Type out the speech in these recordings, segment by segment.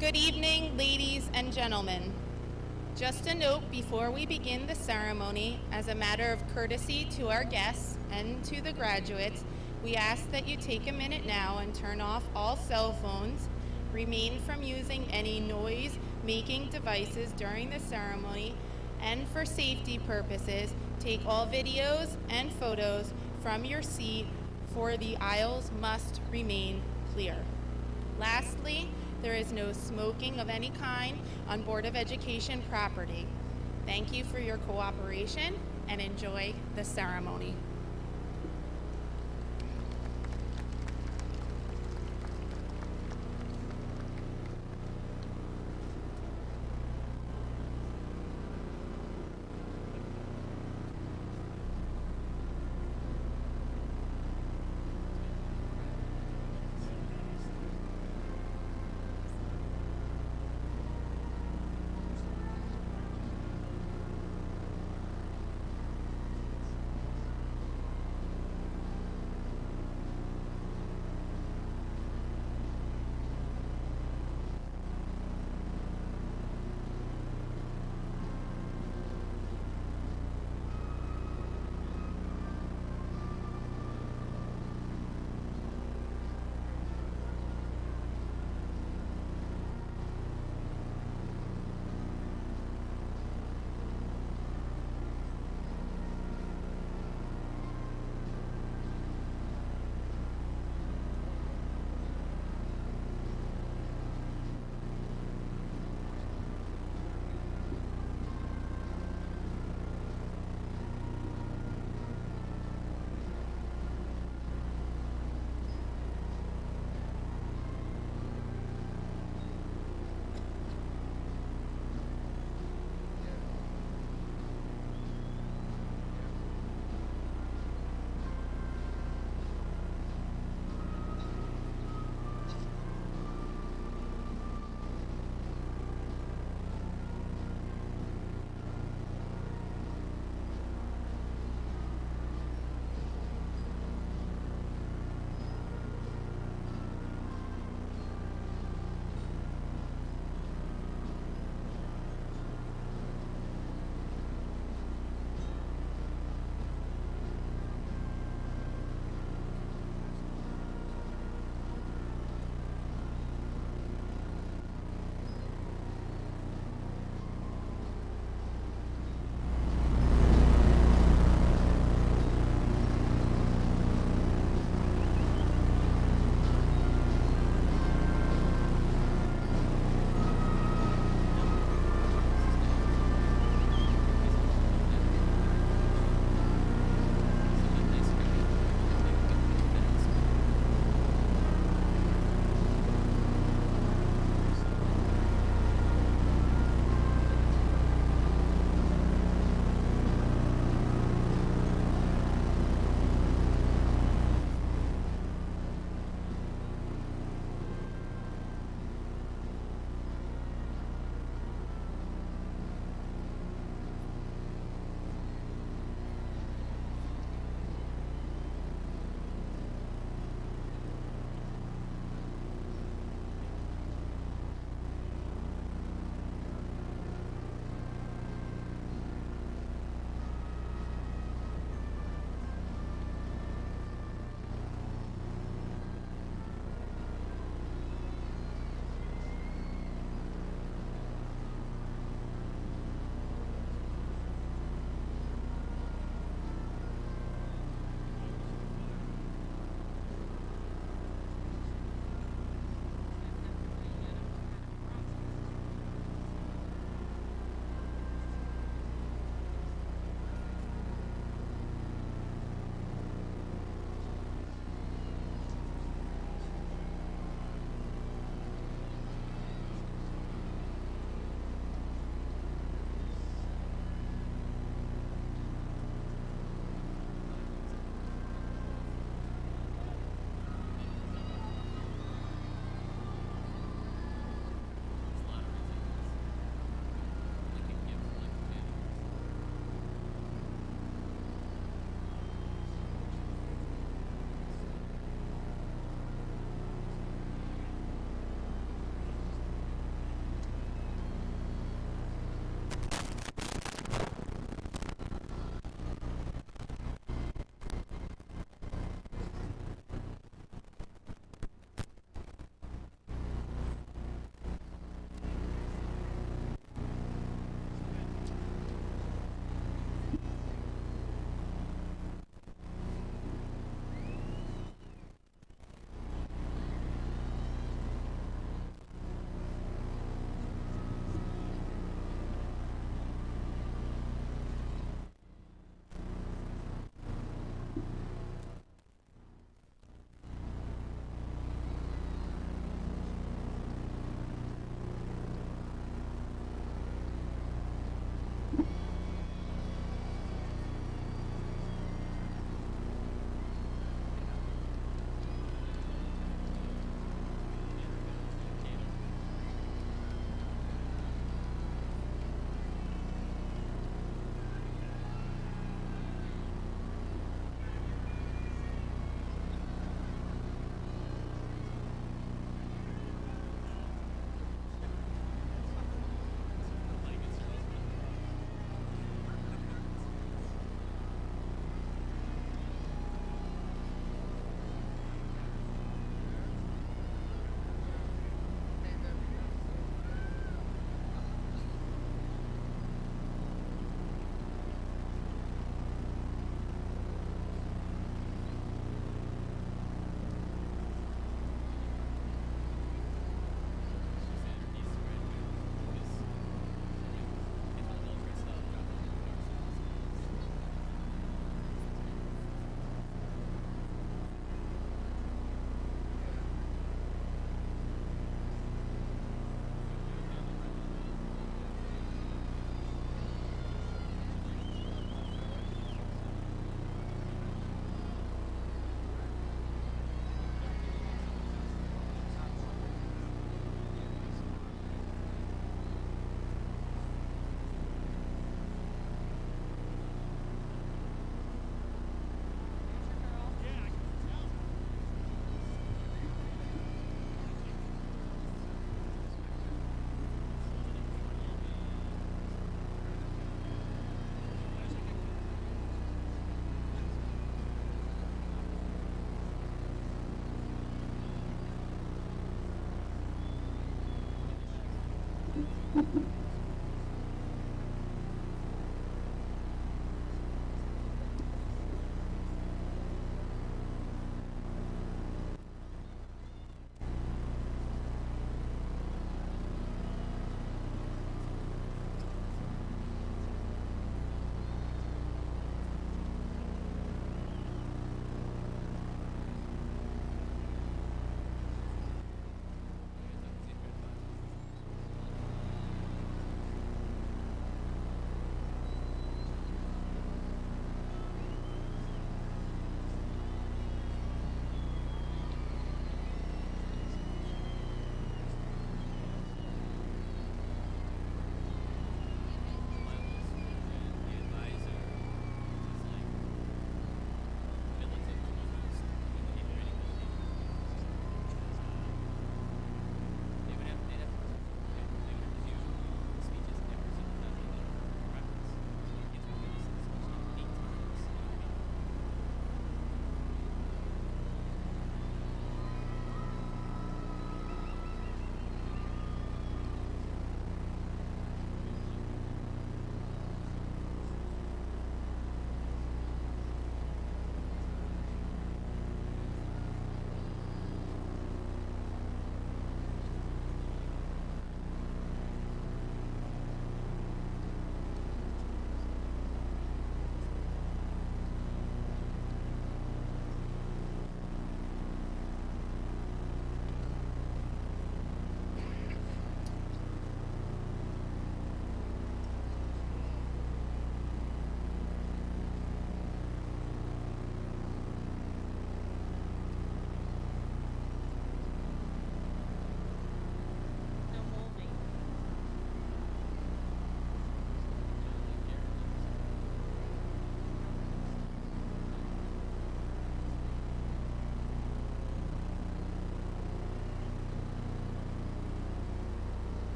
Good evening, ladies and gentlemen. Just a note before we begin the ceremony, as a matter of courtesy to our guests and to the graduates, we ask that you take a minute now and turn off all cell phones, refrain from using any noise-making devices during the ceremony, and for safety purposes, take all videos and photos from your seat, for the aisles must remain clear. Lastly, there is no smoking of any kind on Board of Education property. Thank you for your cooperation and enjoy the ceremony.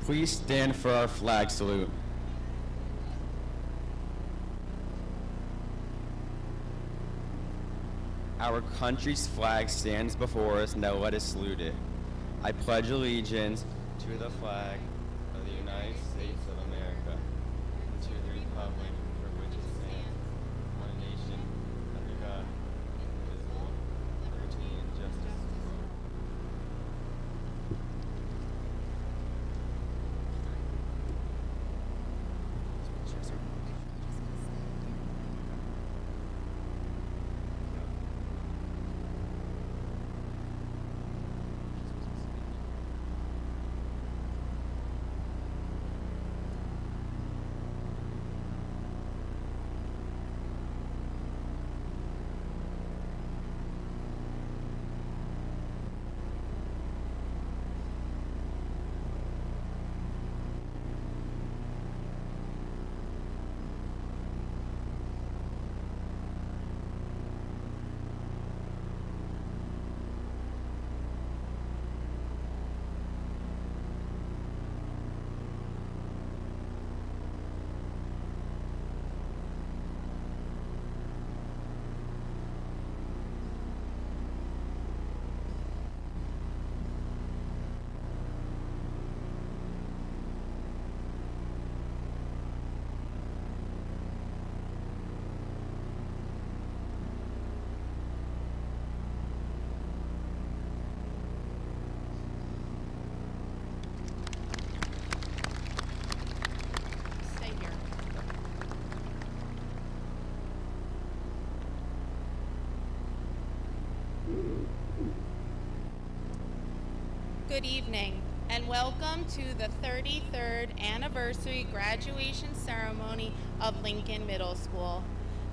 Please stand for our flag salute. Our country's flag stands before us, now let us salute it. I pledge allegiance to the flag of the United States of America and to the republic for which it stands, one nation, under God, indivisible, with liberty and justice for all. Good evening, and welcome to the 33rd anniversary graduation ceremony of Lincoln Middle School.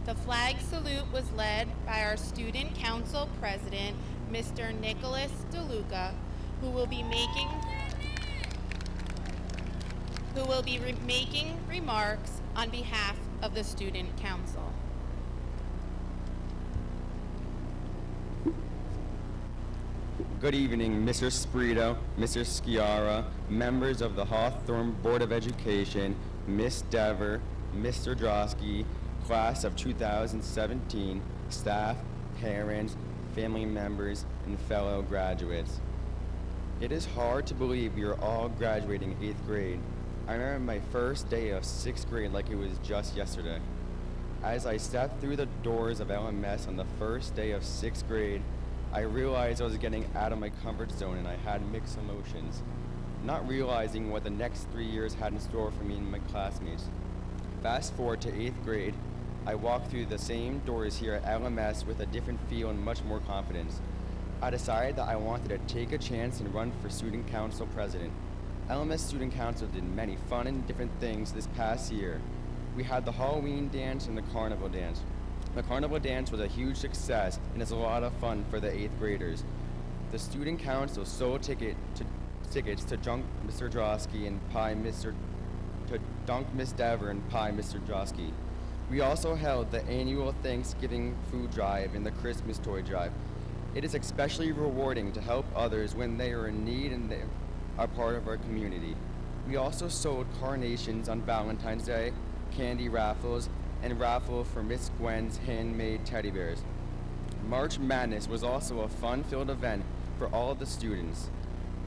The flag salute was led by our Student Council President, Mr. Nicholas DeLuca, who will be making remarks on behalf of the Student Council. Good evening, Mr. Sprito, Mr. Sciarra, members of the Hawthorne Board of Education, Miss Dever, Mr. Drosky, class of 2017, staff, parents, family members, and fellow graduates. It is hard to believe we are all graduating 8th grade. I remember my first day of 6th grade like it was just yesterday. As I stepped through the doors of LMS on the first day of 6th grade, I realized I was getting out of my comfort zone and I had mixed emotions, not realizing what the next 3 years had in store for me and my classmates. Fast forward to 8th grade, I walked through the same doors here at LMS with a different feel and much more confidence. I decided that I wanted to take a chance and run for Student Council President. LMS Student Council did many fun and different things this past year. We had the Halloween dance and the Carnival dance. The Carnival dance was a huge success and is a lot of fun for the 8th graders. The Student Council sold tickets to dunk Mr. Drosky and to dunk Miss Dever and pie Mr. Drosky. We also held the annual Thanksgiving food drive and the Christmas toy drive. It is especially rewarding to help others when they are in need and they are part of our community. We also sold carnations on Valentine's Day, candy raffles, and raffle for Miss Gwen's handmade teddy bears. March Madness was also a fun-filled event for all of the students.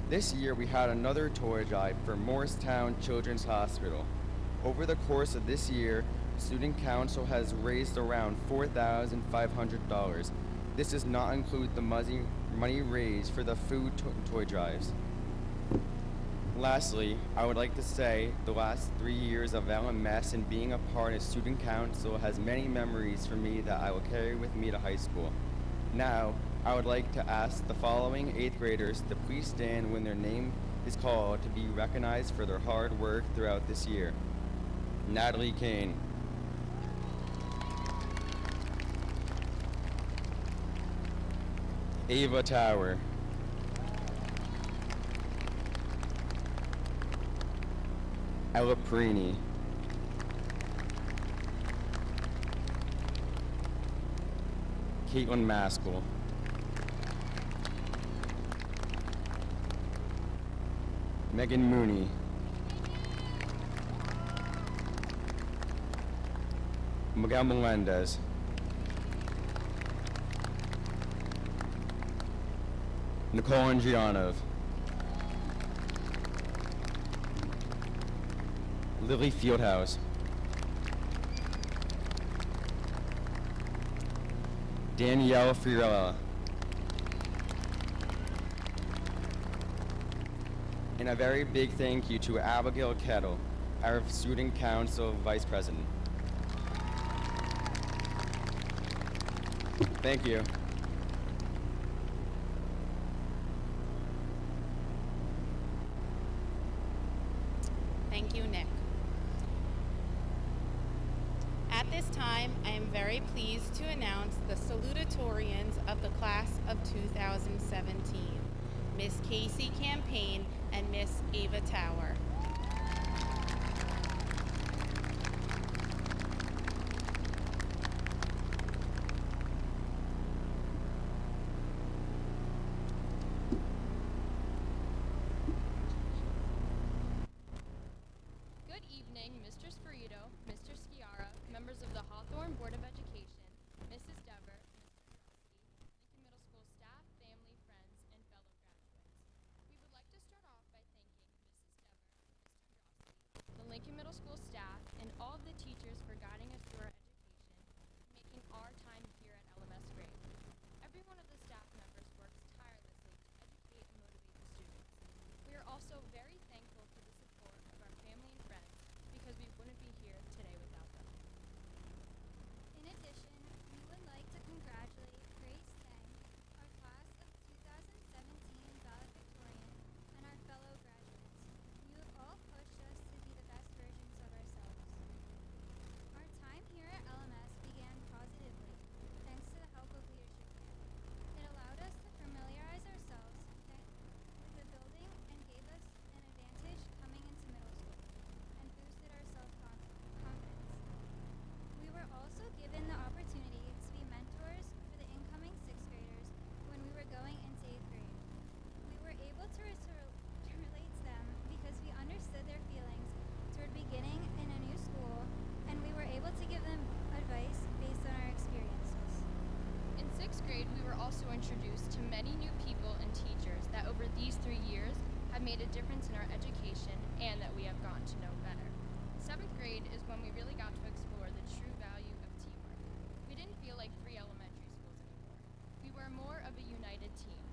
This year we had another toy drive for Morristown Children's Hospital. Over the course of this year, Student Council has raised around $4,500. This does not include the money raised for the food toy drives. Lastly, I would like to say the last 3 years of LMS and being a part of Student Council has many memories for me that I will carry with me to high school. Now, I would like to ask the following 8th graders to please stand when their name is called to be recognized for their hard work throughout this year. Natalie Kane. Ava Tower. Ella Perini. Caitlin Maskell. Megan Mooney. Miguel Melendez. Nicole Andrianov. Lily Fieldhouse. Danielle Fiorella. And a very big thank you to Abigail Kettle, our Student Council Vice President. Thank you. Thank you, Nick. At this time, I am very pleased to announce the Salutatorians of the class of 2017, Miss Casey Campaign and Miss Ava Tower. Good evening, Mr. Sprito, Mr. Sciarra, members of the Hawthorne Board of Education, Mrs. Dever, Mr. Drosky, Lincoln Middle School staff, family, friends, and fellow graduates. We would like to start off by thanking Mrs. Dever, Mr. Drosky, the Lincoln Middle School staff, and all of the teachers for guiding us through our education, making our time here at LMS great. Every one of the staff members works tirelessly to educate and motivate the students. We are also very thankful for the support of our family and friends because we wouldn't be here today without them. In addition, we would like to congratulate Grace Tang, our class of 2017 valedictorian, and our fellow graduates. You have all pushed us to be the best versions of ourselves. Our time here at LMS began positively, thanks to the help of leadership here. It allowed us to familiarize ourselves with the building and gave us an advantage coming into middle school, and boosted our self-confidence. We were also given the opportunity also introduced to many new people and teachers that over these 3 years have made a difference in our education and that we have gotten to know better. 7th grade is when we really got to explore the true value of teamwork. We didn't feel like 3 elementary schools anymore. We were more of a united team.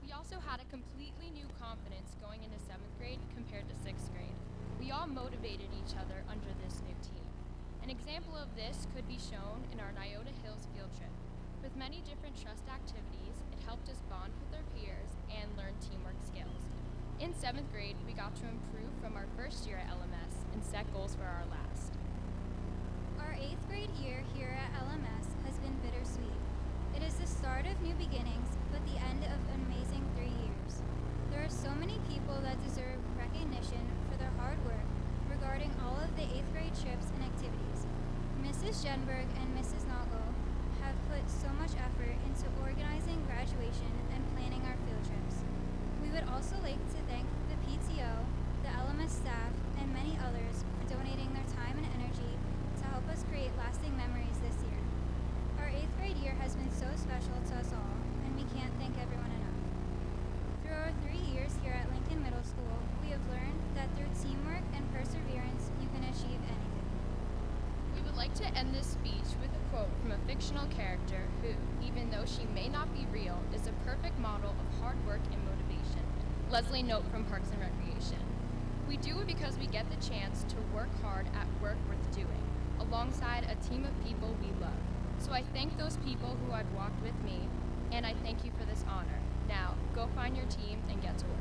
We also had a completely new confidence going into 7th grade compared to 6th grade. We all motivated each other under this new team. An example of this could be shown in our Nyota Hills field trip. With many different trust activities, it helped us bond with our peers and learn teamwork skills. In 7th grade, we got to improve from our first year at LMS and set goals for our last. Our 8th grade year here at LMS has been bittersweet. It is the start of new beginnings, but the end of an amazing 3 years. There are so many people that deserve recognition for their hard work regarding all of the 8th grade trips and activities. Mrs. Jenberg and Mrs. Noggle have put so much effort into organizing graduation and planning our field trips. We would also like to thank the PTO, the LMS staff, and many others for donating their time and energy to help us create lasting memories this year. Our 8th grade year has been so special to us all, and we can't thank everyone enough. Through our 3 years here at Lincoln Middle School, we have learned that through teamwork and perseverance, you can achieve anything. We would like to end this speech with a quote from a fictional character who, even though she may not be real, is a perfect model of hard work and motivation. Leslie Knope from Parks and Recreation. We do it because we get the chance to work hard at work worth doing, alongside a team of people we love. So I thank those people who have walked with me, and I thank you for this honor. Now, go find your team and get to work.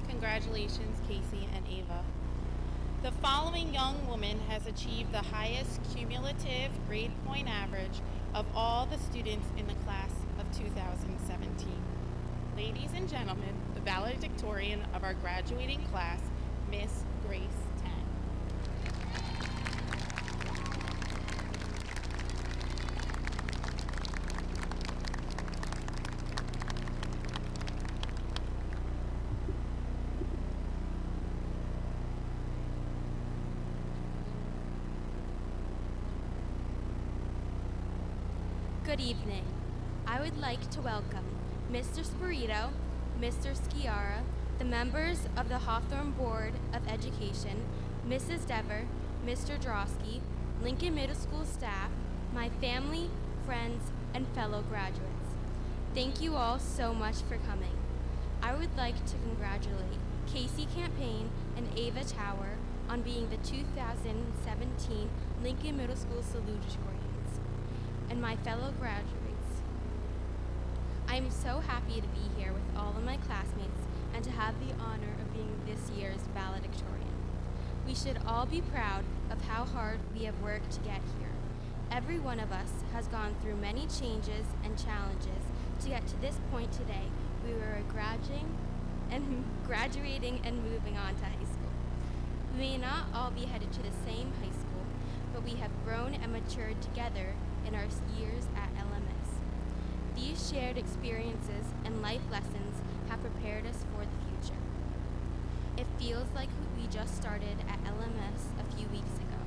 Congratulations, Casey and Ava. The following young woman has achieved the highest cumulative grade point average of all the students in the class of 2017. Ladies and gentlemen, the valedictorian of our graduating class, Miss Grace Tan. Good evening. I would like to welcome Mr. Spirito, Mr. Sciarra, the members of the Hawthorne Board of Education, Mrs. Dever, Mr. Drosky, Lincoln Middle School staff, my family, friends, and fellow graduates. Thank you all so much for coming. I would like to congratulate Casey Campaign and Ava Tower on being the 2017 Lincoln Middle School Salutatorians, and my fellow graduates. I am so happy to be here with all of my classmates and to have the honor of being this year's valedictorian. We should all be proud of how hard we have worked to get here. Every one of us has gone through many changes and challenges to get to this point today. We were graduating and moving on to high school. We may not all be headed to the same high school, but we have grown and matured together in our years at LMS. These shared experiences and life lessons have prepared us for the future. It feels like we just started at LMS a few weeks ago.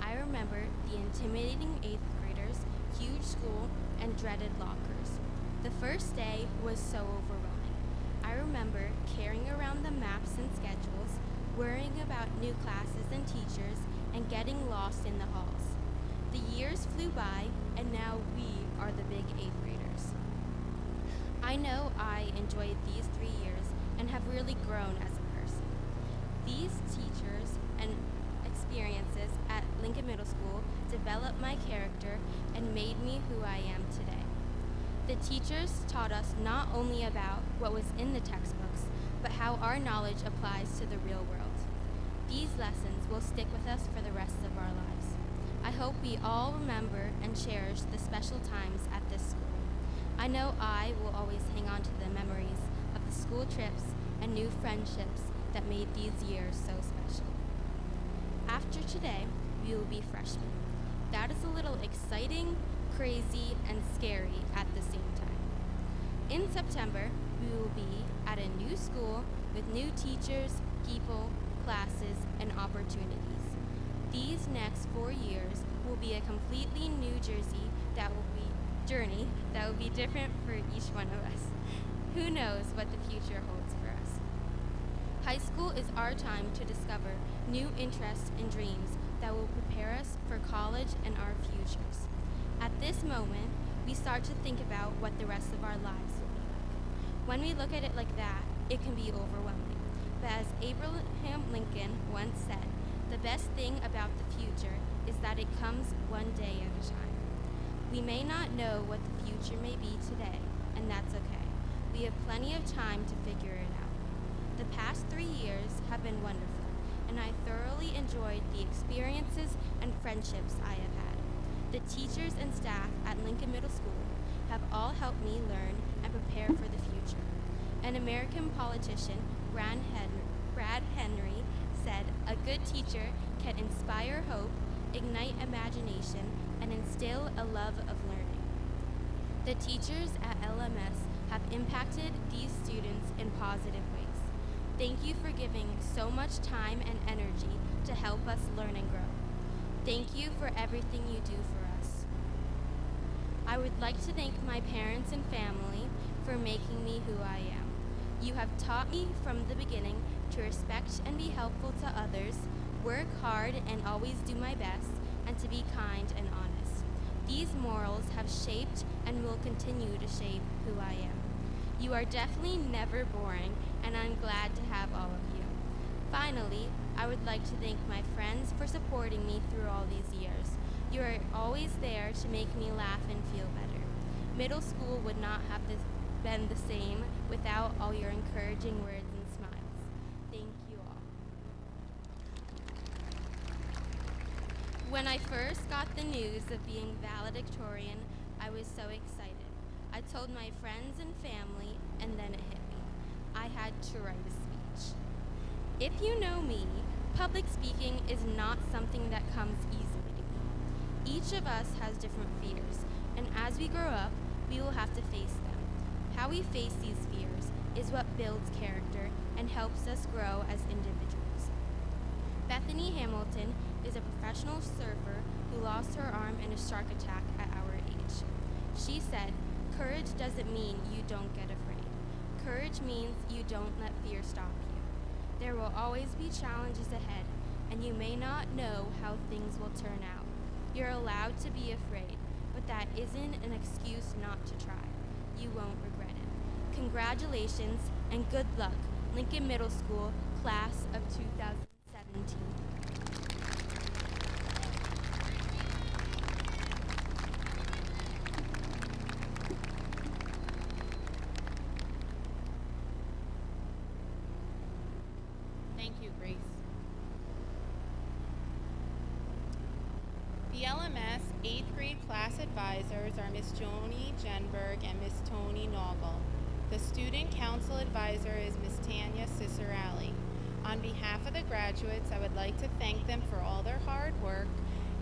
I remember the intimidating 8th graders, huge school, and dreaded lockers. The first day was so overwhelming. I remember carrying around the maps and schedules, worrying about new classes and teachers, and getting lost in the halls. The years flew by, and now we are the big 8th graders. I know I enjoyed these 3 years and have really grown as a person. These teachers and experiences at Lincoln Middle School developed my character and made me who I am today. The teachers taught us not only about what was in the textbooks, but how our knowledge applies to the real world. These lessons will stick with us for the rest of our lives. I hope we all remember and cherish the special times at this school. I know I will always hang on to the memories of the school trips and new friendships that made these years so special. After today, we will be freshmen. That is a little exciting, crazy, and scary at the same time. In September, we will be at a new school with new teachers, people, classes, and opportunities. These next 4 years will be a completely new journey that will be different for each one of us. Who knows what the future holds for us? High school is our time to discover new interests and dreams that will prepare us for college and our futures. At this moment, we start to think about what the rest of our lives will be like. When we look at it like that, it can be overwhelming. But as Abraham Lincoln once said, the best thing about the future is that it comes one day at a time. We may not know what the future may be today, and that's okay. We have plenty of time to figure it out. The past 3 years have been wonderful, and I thoroughly enjoyed the experiences and friendships I have had. The teachers and staff at Lincoln Middle School have all helped me learn and prepare for the future. An American politician, Brad Henry, said, "A good teacher can inspire hope, ignite imagination, and instill a love of learning." The teachers at LMS have impacted these students in positive ways. Thank you for giving so much time and energy to help us learn and grow. Thank you for everything you do for us. I would like to thank my parents and family for making me who I am. You have taught me from the beginning to respect and be helpful to others, work hard and always do my best, and to be kind and honest. These morals have shaped and will continue to shape who I am. You are definitely never boring, and I'm glad to have all of you. Finally, I would like to thank my friends for supporting me through all these years. You are always there to make me laugh and feel better. Middle school would not have been the same without all your encouraging words and smiles. Thank you all. When I first got the news of being valedictorian, I was so excited. I told my friends and family, and then it hit me. I had to write a speech. If you know me, public speaking is not something that comes easily to me. Each of us has different fears, and as we grow up, we will have to face them. How we face these fears is what builds character and helps us grow as individuals. Bethany Hamilton is a professional surfer who lost her arm in a shark attack at our age. She said, "Courage doesn't mean you don't get afraid. Courage means you don't let fear stop you. There will always be challenges ahead, and you may not know how things will turn out. You're allowed to be afraid, but that isn't an excuse not to try. You won't regret it." Congratulations and good luck, Lincoln Middle School, class of 2017. Thank you, Grace. The LMS 8th grade class advisors are Miss Joni Jenberg and Miss Tony Noggle. The student council advisor is Miss Tanya Cicerelli. On behalf of the graduates, I would like to thank them for all their hard work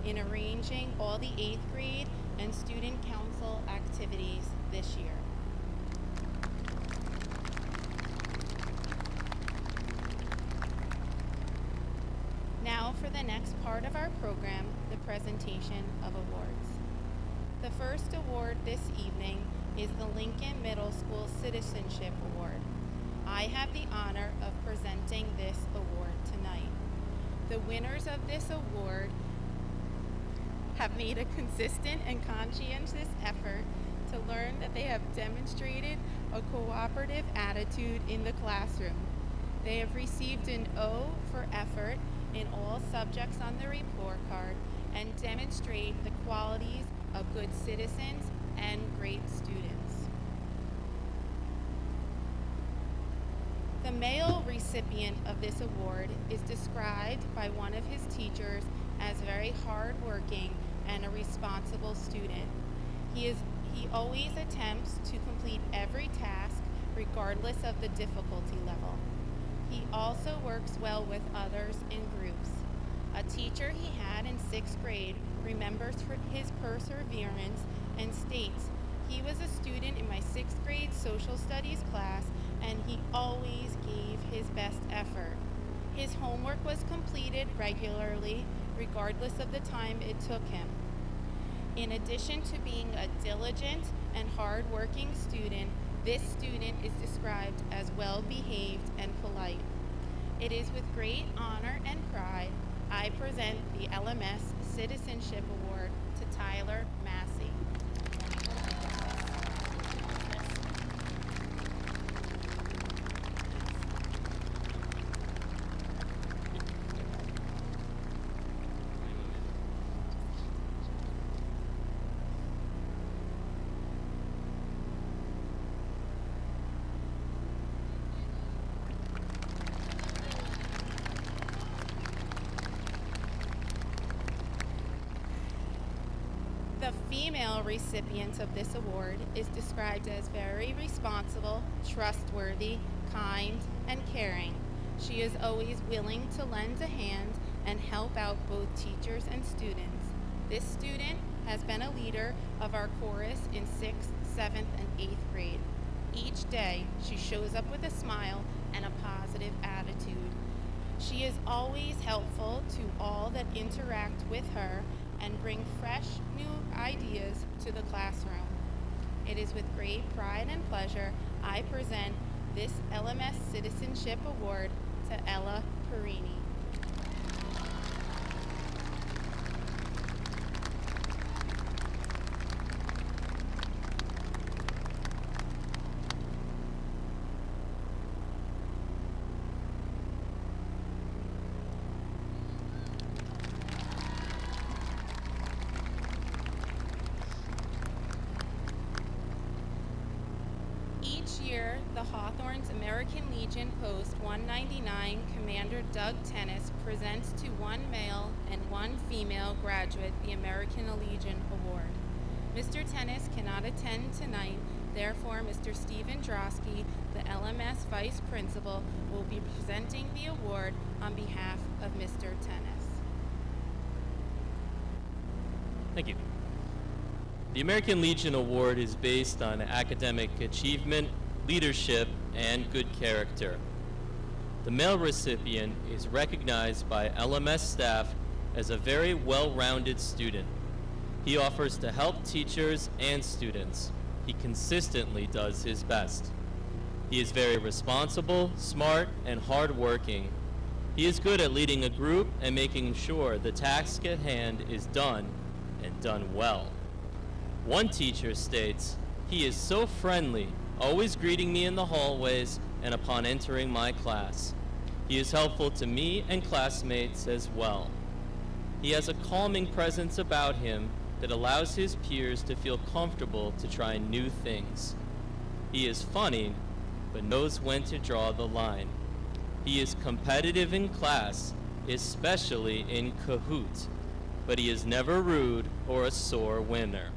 in arranging all the 8th grade and student council activities this year. Now for the next part of our program, the presentation of awards. The first award this evening is the Lincoln Middle School Citizenship Award. I have the honor of presenting this award tonight. The winners of this award have made a consistent and conscientious effort to learn that they have demonstrated a cooperative attitude in the classroom. They have received an O for effort in all subjects on the report card and demonstrate the qualities of good citizens and great students. The male recipient of this award is described by one of his teachers as very hardworking and a responsible student. He always attempts to complete every task regardless of the difficulty level. He also works well with others in groups. A teacher he had in 6th grade remembers his perseverance and states, "He was a student in my 6th grade social studies class and he always gave his best effort. His homework was completed regularly, regardless of the time it took him. In addition to being a diligent and hard-working student, this student is described as well-behaved and polite. It is with great honor and pride I present the LMS Citizenship Award to Tyler Massey. The female recipient of this award is described as very responsible, trustworthy, kind, and caring. She is always willing to lend a hand and help out both teachers and students. This student has been a leader of our chorus in 6th, 7th, and 8th grade. Each day, she shows up with a smile and a positive attitude. She is always helpful to all that interact with her and bring fresh, new ideas to the classroom. It is with great pride and pleasure I present this LMS Citizenship Award to Ella Perini. Each year, the Hawthorne's American Legion Post 199 Commander Doug Tennis presents to one male and one female graduate the American Legion Award. Mr. Tennis cannot attend tonight, therefore Mr. Stephen Drosky, the LMS Vice Principal, will be presenting the award on behalf of Mr. Tennis. Thank you. The American Legion Award is based on academic achievement, leadership, and good character. The male recipient is recognized by LMS staff as a very well-rounded student. He offers to help teachers and students. He consistently does his best. He is very responsible, smart, and hardworking. He is good at leading a group and making sure the task at hand is done and done well. One teacher states, "He is so friendly, always greeting me in the hallways and upon entering my class. He is helpful to me and classmates as well. He has a calming presence about him that allows his peers to feel comfortable to try new things. He is funny, but knows when to draw the line. He is competitive in class, especially in Kahoot, but he is never rude or a sore winner.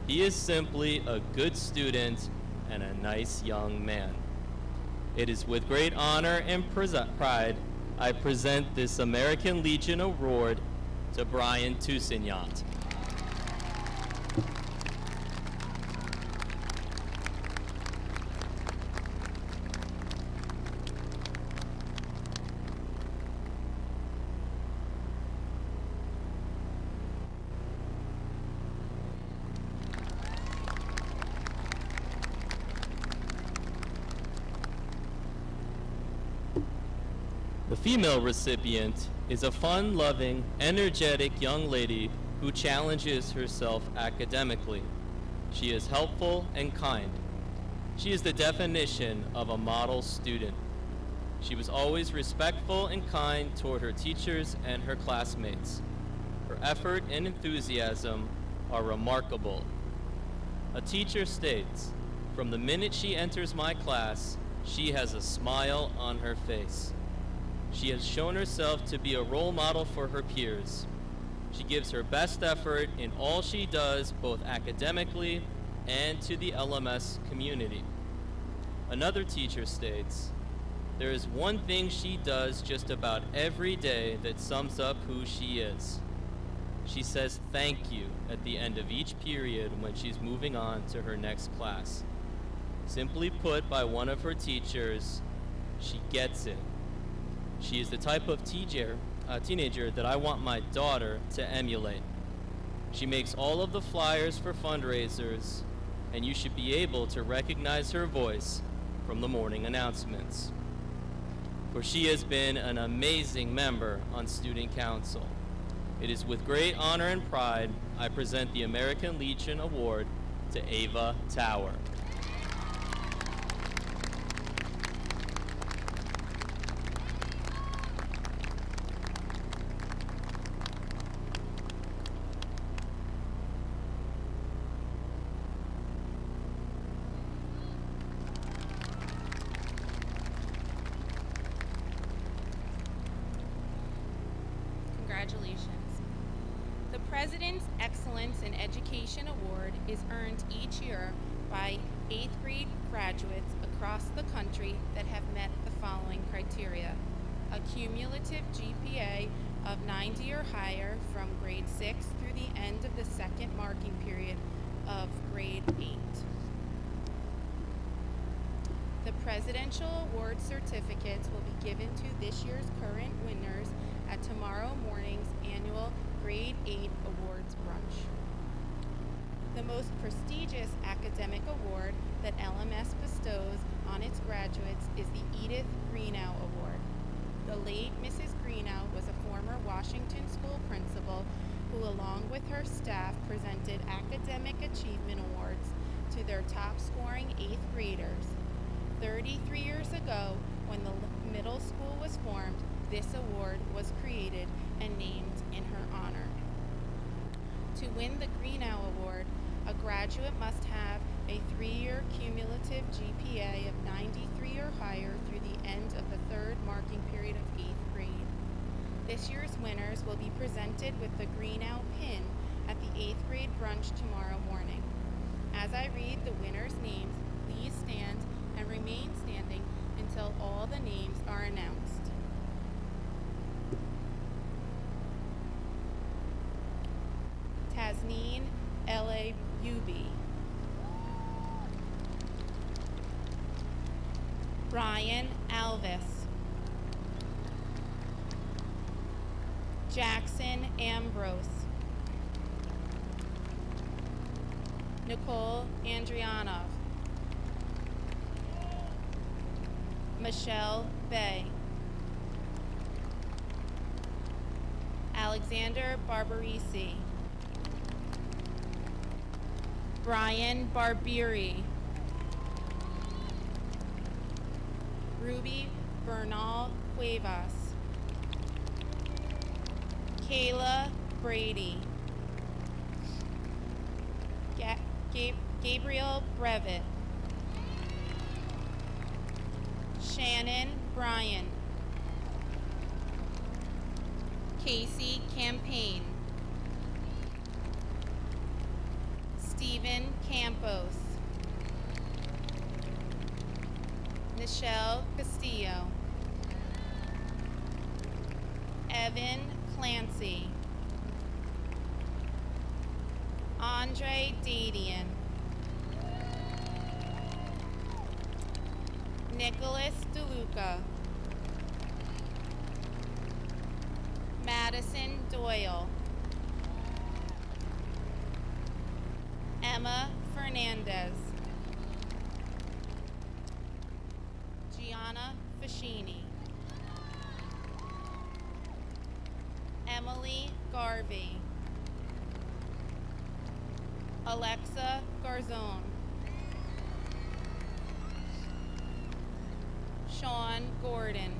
He is simply a good student and a nice young man." It is with great honor and pride I present this American Legion Award to Brian Toussaint. The female recipient is a fun-loving, energetic young lady who challenges herself academically. She is helpful and kind. She is the definition of a model student. She was always respectful and kind toward her teachers and her classmates. Her effort and enthusiasm are remarkable. A teacher states, "From the minute she enters my class, she has a smile on her face. She has shown herself to be a role model for her peers. She gives her best effort in all she does, both academically and to the LMS community." Another teacher states, "There is one thing she does just about every day that sums up who she is. She says thank you at the end of each period when she's moving on to her next class. Simply put by one of her teachers, she gets it. She is the type of teenager that I want my daughter to emulate. She makes all of the flyers for fundraisers, and you should be able to recognize her voice from the morning announcements. For she has been an amazing member on Student Council. It is with great honor and pride I present the American Legion Award to Ava Tower. Congratulations. The President's Excellence in Education Award is earned each year by 8th grade graduates across the country that have met the following criteria: a cumulative GPA of 90 or higher from grade 6 through the end of the second marking period of grade 8. The Presidential Award certificates will be given to this year's current winners at tomorrow morning's annual Grade 8 Awards Brunch. The most prestigious academic award that LMS bestows on its graduates is the Edith Greenow Award. The late Mrs. Greenow was a former Washington school principal who, along with her staff, presented academic achievement awards to their top-scoring 8th graders. 33 years ago, when the middle school was formed, this award was created and named in her honor. To win the Greenow Award, a graduate must have a 3-year cumulative GPA of 93 or higher through the end of the third marking period of 8th grade. This year's winners will be presented with the Greenow pin at the 8th grade brunch tomorrow morning. As I read the winners' names, please stand and remain standing until all the names are announced. Tasneen L.A. Yubi. Brian Alvis. Jackson Ambrose. Nicole Andrianov. Michelle Bay. Alexander Barbarisi. Brian Barbieri. Ruby Bernal Cuevas. Kayla Brady. Gabriel Brevet. Shannon Bryan. Casey Campaign. Stephen Campos. Nichelle Castillo. Evan Clancy. Andre Dadian. Nicholas DeLuca. Madison Doyle. Emma Fernandez. Gianna Fascini. Emily Garvey. Alexa Garzone. Sean Gordon.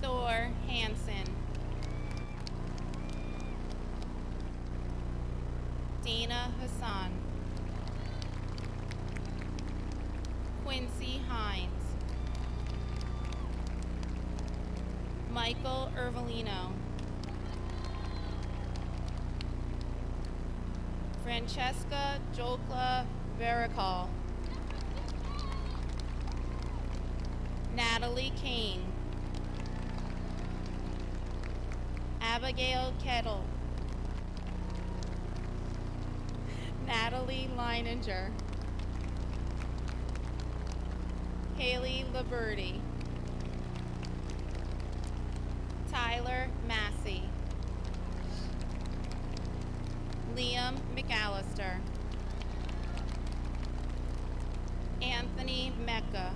Thor Hansen. Dana Hassan. Quincy Hines. Michael Ervolino. Francesca Jokla Veracol. Natalie Kane. Abigail Kettle. Natalie Leininger. Haley Liberty, Tyler Massey, Liam McAllister, Anthony Mecca,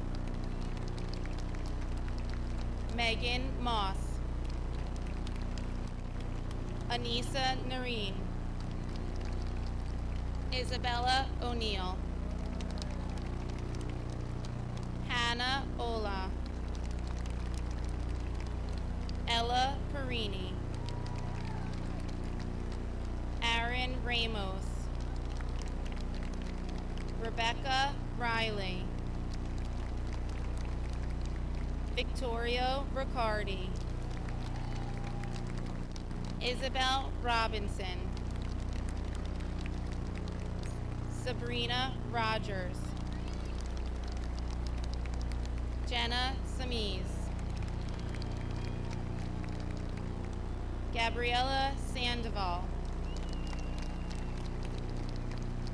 Megan Moss, Anissa Nareen, Isabella O'Neill, Hannah Ola, Ella Perini, Aaron Ramos, Rebecca Riley, Victoria Riccardi, Isabel Robinson, Sabrina Rogers, Jenna Samiz, Gabriella Sandoval,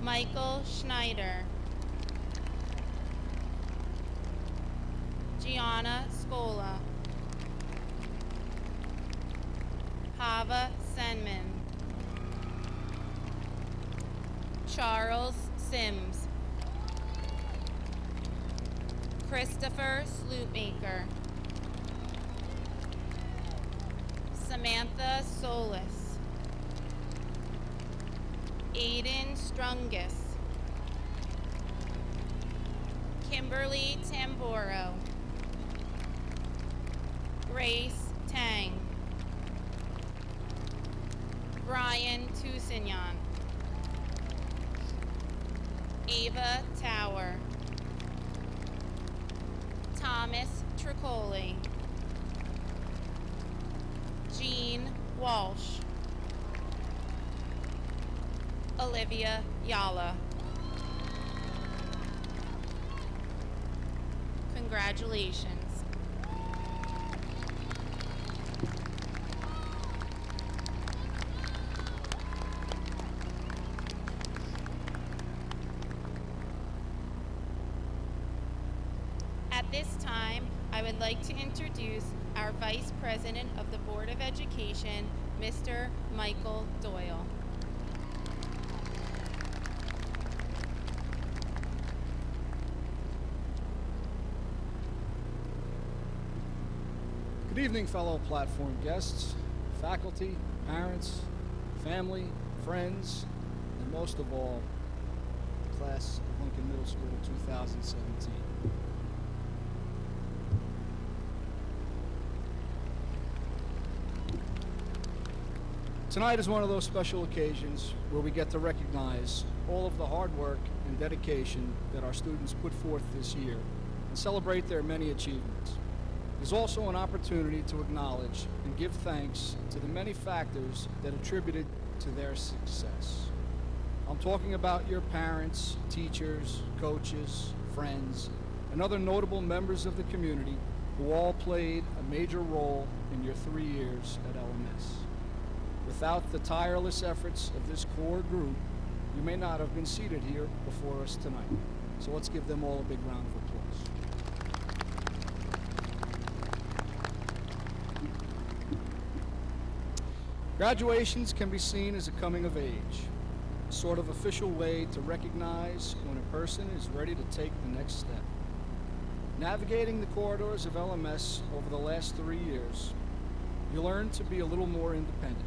Michael Schneider, Gianna Scola, Hava Senman, Charles Sims, Christopher Slootmaker, Samantha Solis, Aiden Strungus, Kimberly Tamboro, Grace Tang, Brian Toussignon, Ava Tower, Thomas Tricoli, Jean Walsh, Olivia Yala. Congratulations. At this time, I would like to introduce our Vice President of the Board of Education, Mr. Michael Doyle. Good evening, fellow platform guests, faculty, parents, family, friends, and most of all, class of Lincoln Middle School 2017. Tonight is one of those special occasions where we get to recognize all of the hard work and dedication that our students put forth this year and celebrate their many achievements. It is also an opportunity to acknowledge and give thanks to the many factors that attributed to their success. I'm talking about your parents, teachers, coaches, friends, and other notable members of the community who all played a major role in your 3 years at LMS. Without the tireless efforts of this core group, you may not have been seated here before us tonight. So let's give them all a big round of applause. Graduations can be seen as a coming of age, a sort of official way to recognize when a person is ready to take the next step. Navigating the corridors of LMS over the last 3 years, you learn to be a little more independent.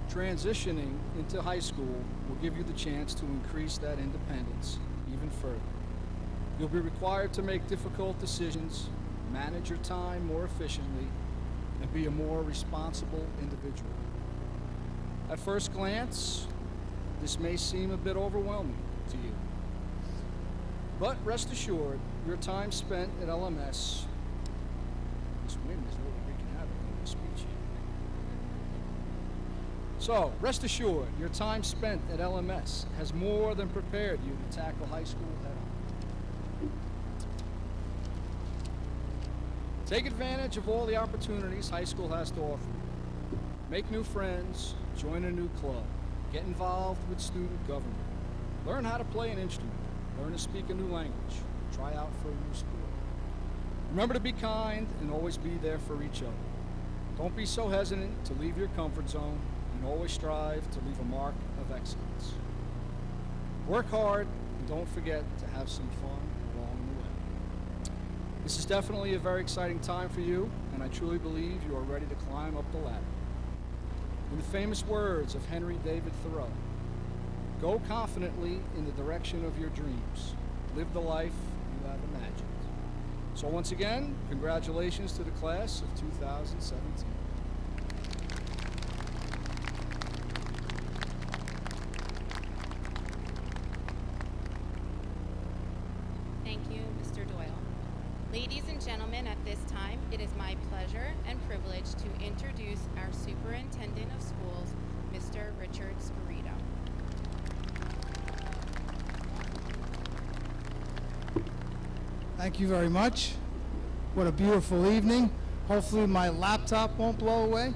Transitioning into high school will give you the chance to increase that independence even further. You'll be required to make difficult decisions, manage your time more efficiently, and be a more responsible individual. At first glance, this may seem a bit overwhelming to you. But rest assured, your time spent at LMS, this wind is really wreaking havoc on my speech here. So, rest assured, your time spent at LMS has more than prepared you to tackle high school head-on. Take advantage of all the opportunities high school has to offer. Make new friends, join a new club, get involved with student government, learn how to play an instrument, learn to speak a new language, try out for a new sport. Remember to be kind and always be there for each other. Don't be so hesitant to leave your comfort zone, and always strive to leave a mark of excellence. Work hard and don't forget to have some fun along the way. This is definitely a very exciting time for you, and I truly believe you are ready to climb up the ladder. In the famous words of Henry David Thoreau, go confidently in the direction of your dreams. Live the life you have imagined. So once again, congratulations to the class of 2017. Thank you, Mr. Doyle. Ladies and gentlemen, at this time, it is my pleasure and privilege to introduce our Superintendent of Schools, Mr. Richard Spirito. Thank you very much. What a beautiful evening. Hopefully my laptop won't blow away.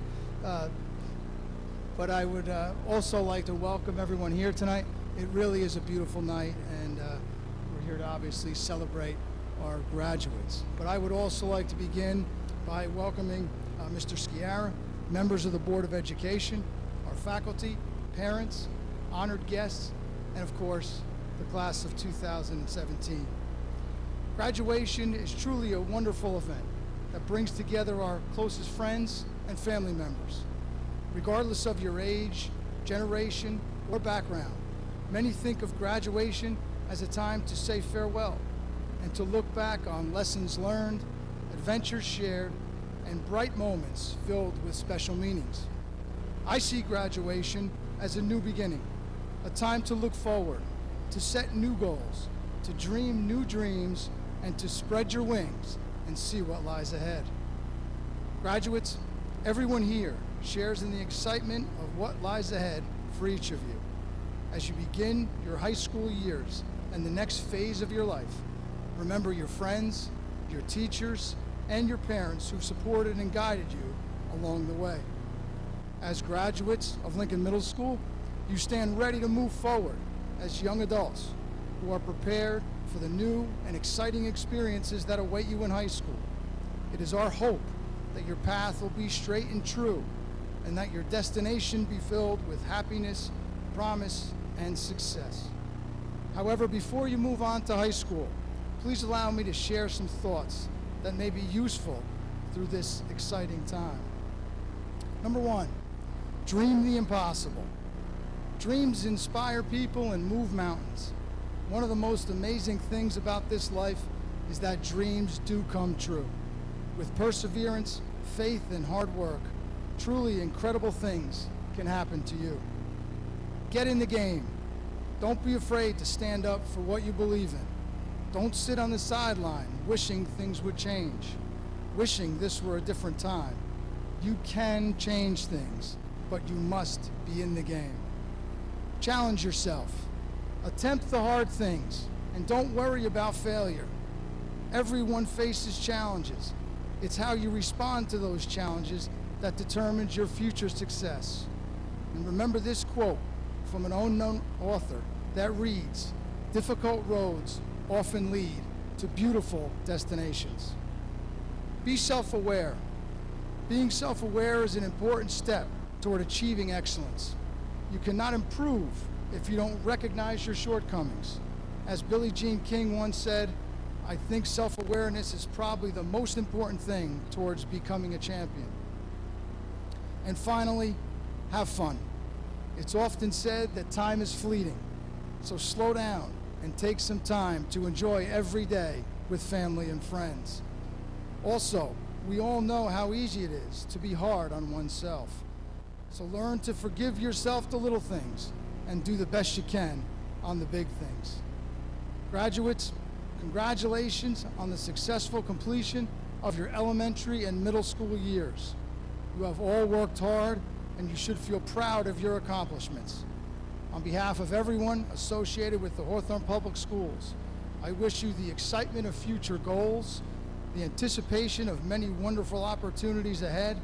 But I would also like to welcome everyone here tonight. It really is a beautiful night, and we're here to obviously celebrate our graduates. But I would also like to begin by welcoming Mr. Sciarra, members of the Board of Education, our faculty, parents, honored guests, and of course, the class of 2017. Graduation is truly a wonderful event that brings together our closest friends and family members. Regardless of your age, generation, or background, many think of graduation as a time to say farewell and to look back on lessons learned, adventures shared, and bright moments filled with special meanings. I see graduation as a new beginning, a time to look forward, to set new goals, to dream new dreams, and to spread your wings and see what lies ahead. Graduates, everyone here shares in the excitement of what lies ahead for each of you. As you begin your high school years and the next phase of your life, remember your friends, your teachers, and your parents who supported and guided you along the way. As graduates of Lincoln Middle School, you stand ready to move forward as young adults who are prepared for the new and exciting experiences that await you in high school. It is our hope that your path will be straight and true, and that your destination be filled with happiness, promise, and success. However, before you move on to high school, please allow me to share some thoughts that may be useful through this exciting time. Number one, dream the impossible. Dreams inspire people and move mountains. One of the most amazing things about this life is that dreams do come true. With perseverance, faith, and hard work, truly incredible things can happen to you. Get in the game. Don't be afraid to stand up for what you believe in. Don't sit on the sideline wishing things would change, wishing this were a different time. You can change things, but you must be in the game. Challenge yourself. Attempt the hard things, and don't worry about failure. Everyone faces challenges. It's how you respond to those challenges that determines your future success. And remember this quote from an unknown author that reads, "Difficult roads often lead to beautiful destinations." Be self-aware. Being self-aware is an important step toward achieving excellence. You cannot improve if you don't recognize your shortcomings. As Billie Jean King once said, I think self-awareness is probably the most important thing towards becoming a champion. And finally, have fun. It's often said that time is fleeting, so slow down and take some time to enjoy every day with family and friends. Also, we all know how easy it is to be hard on oneself. So learn to forgive yourself the little things and do the best you can on the big things. Graduates, congratulations on the successful completion of your elementary and middle school years. You have all worked hard, and you should feel proud of your accomplishments. On behalf of everyone associated with the Hawthorne Public Schools, I wish you the excitement of future goals, the anticipation of many wonderful opportunities ahead,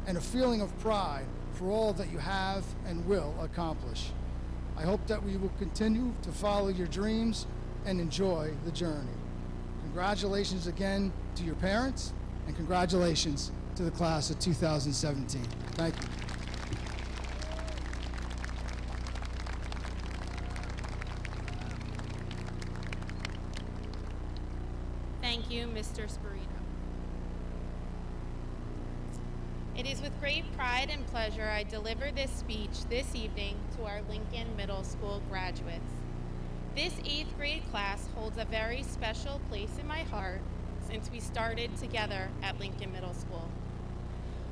and a feeling of pride for all that you have and will accomplish. I hope that we will continue to follow your dreams and enjoy the journey. Congratulations again to your parents, and congratulations to the class of 2017. Thank you. Thank you, Mr. Spirito. It is with great pride and pleasure I deliver this speech this evening to our Lincoln Middle School graduates. This 8th grade class holds a very special place in my heart since we started together at Lincoln Middle School.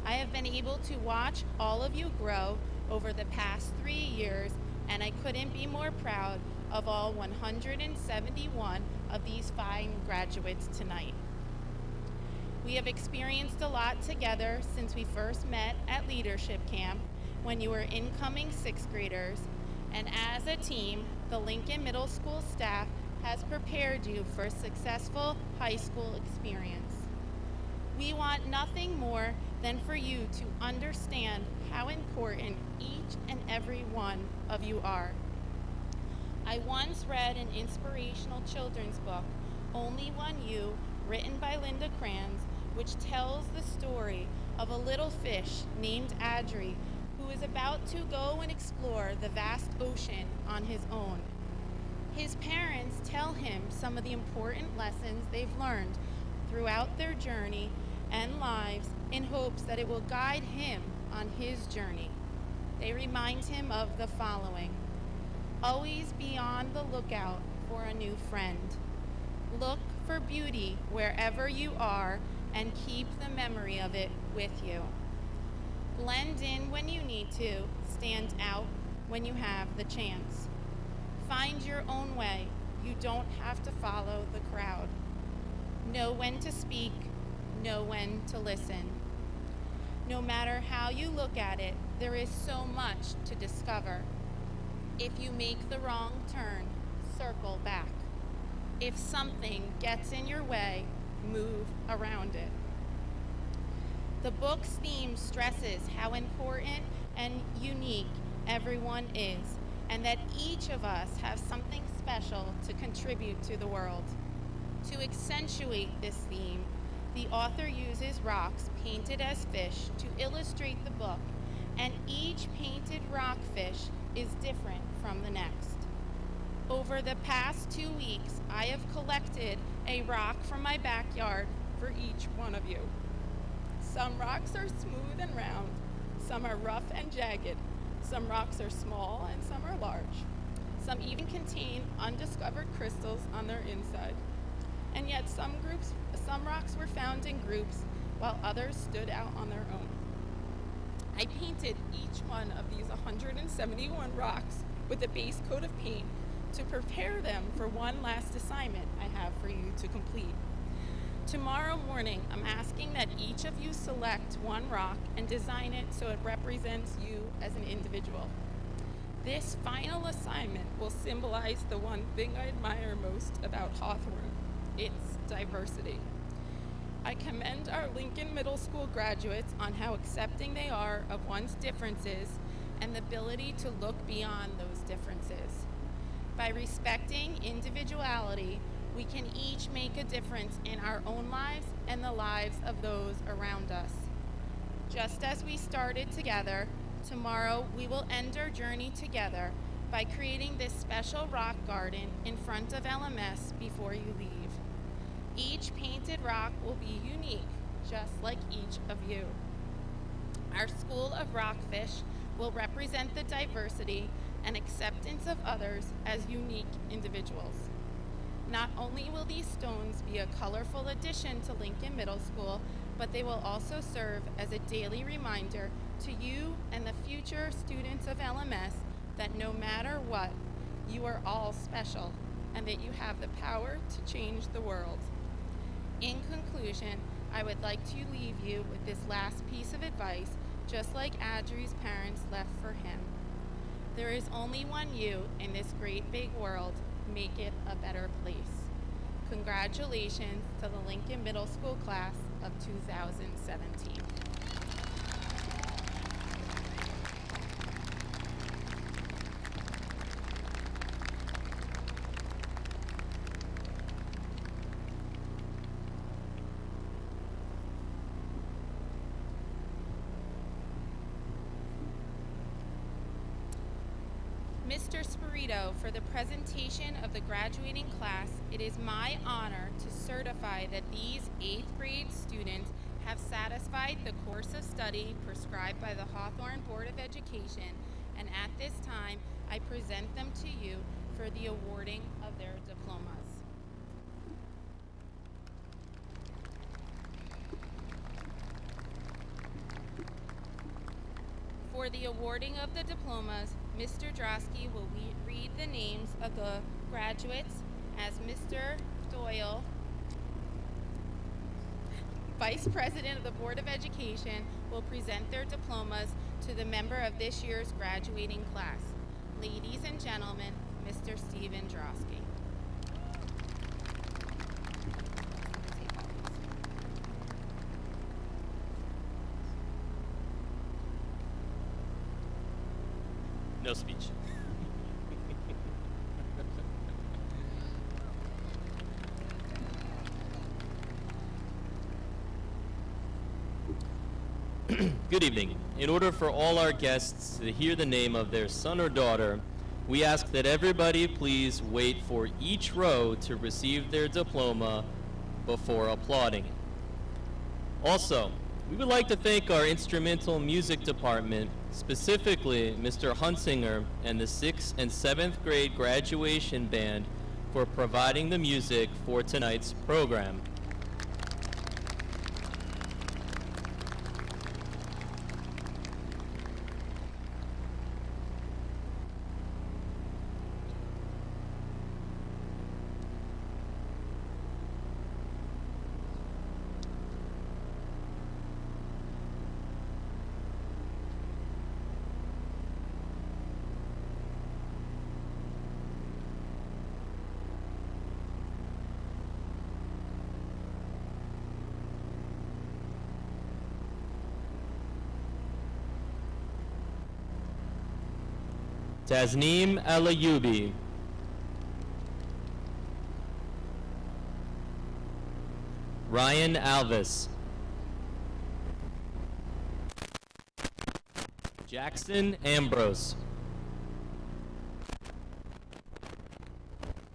I have been able to watch all of you grow over the past 3 years, and I couldn't be more proud of all 171 of these fine graduates tonight. We have experienced a lot together since we first met at leadership camp when you were incoming 6th graders, and as a team, the Lincoln Middle School staff has prepared you for a successful high school experience. We want nothing more than for you to understand how important each and every one of you are. I once read an inspirational children's book, Only One You, written by Linda Kranz, which tells the story of a little fish named Adri who is about to go and explore the vast ocean on his own. His parents tell him some of the important lessons they've learned throughout their journey and lives in hopes that it will guide him on his journey. They remind him of the following: always be on the lookout for a new friend. Look for beauty wherever you are and keep the memory of it with you. Blend in when you need to, stand out when you have the chance. Find your own way. You don't have to follow the crowd. Know when to speak, know when to listen. No matter how you look at it, there is so much to discover. If you make the wrong turn, circle back. If something gets in your way, move around it. The book's theme stresses how important and unique everyone is, and that each of us has something special to contribute to the world. To accentuate this theme, the author uses rocks painted as fish to illustrate the book, and each painted rock fish is different from the next. Over the past 2 weeks, I have collected a rock from my backyard for each one of you. Some rocks are smooth and round, some are rough and jagged, some rocks are small and some are large. Some even contain undiscovered crystals on their inside. And yet some rocks were found in groups while others stood out on their own. I painted each one of these 171 rocks with a base coat of paint to prepare them for one last assignment I have for you to complete. Tomorrow morning, I'm asking that each of you select one rock and design it so it represents you as an individual. This final assignment will symbolize the one thing I admire most about Hawthorne, its diversity. I commend our Lincoln Middle School graduates on how accepting they are of one's differences and the ability to look beyond those differences. By respecting individuality, we can each make a difference in our own lives and the lives of those around us. Just as we started together, tomorrow we will end our journey together by creating this special rock garden in front of LMS before you leave. Each painted rock will be unique, just like each of you. Our School of Rockfish will represent the diversity and acceptance of others as unique individuals. Not only will these stones be a colorful addition to Lincoln Middle School, but they will also serve as a daily reminder to you and the future students of LMS that no matter what, you are all special and that you have the power to change the world. In conclusion, I would like to leave you with this last piece of advice, just like Adri's parents left for him. There is only one you in this great big world. Make it a better place. Congratulations to the Lincoln Middle School class of 2017. Mr. Spirito for the presentation of the graduating class, it is my honor to certify that these 8th grade students have satisfied the course of study prescribed by the Hawthorne Board of Education, and at this time, I present them to you for the awarding of their diplomas. For the awarding of the diplomas, Mr. Drosky will read the names of the graduates as Mr. Doyle, Vice President of the Board of Education, will present their diplomas to the member of this year's graduating class. Ladies and gentlemen, Mr. Stephen Drosky. No speech. Good evening. In order for all our guests to hear the name of their son or daughter, we ask that everybody please wait for each row to receive their diploma before applauding it. Also, we would like to thank our instrumental music department, specifically Mr. Hunsinger and the 6th and 7th grade graduation band, for providing the music for tonight's program. Tasneem Alayubi. Ryan Alvis. Jackson Ambrose.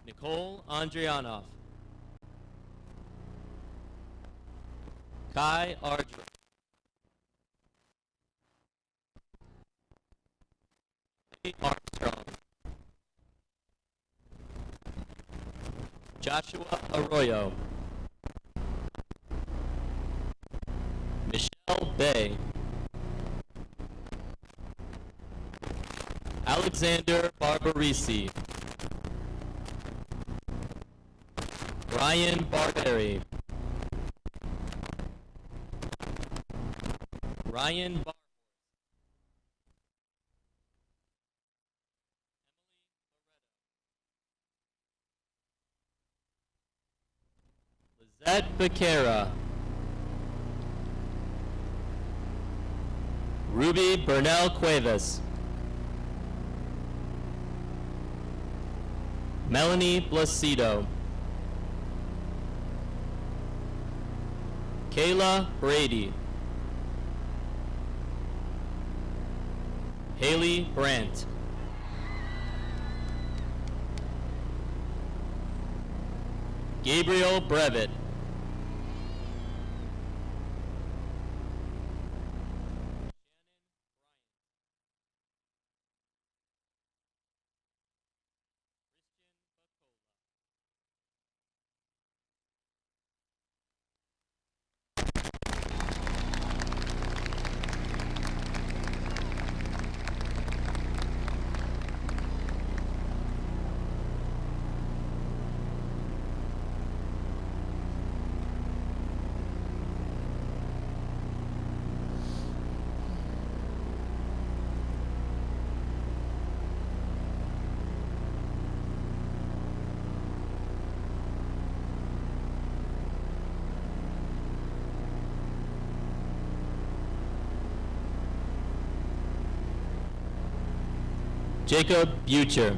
Nicole Andrianoff. Kai Ardra. Armstrong. Joshua Arroyo. Michelle Bay. Alexander Barbarisi. Ryan Barberi. Ryan Bar Lizette Becerra. Ruby Bernal Cuevas. Melanie Blacido. Kayla Brady. Haley Brandt. Gabriel Brevitt. Jacob Butcher.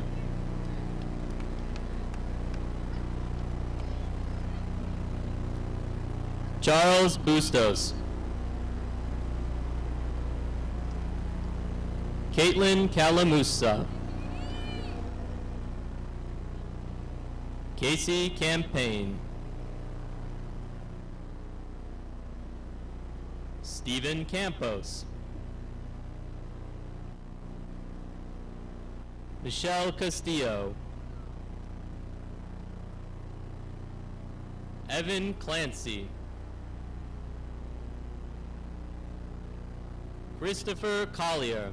Charles Bustos. Caitlin Calamusa. Casey Campaign, Stephen Campos, Michelle Castillo, Evan Clancy, Christopher Collier,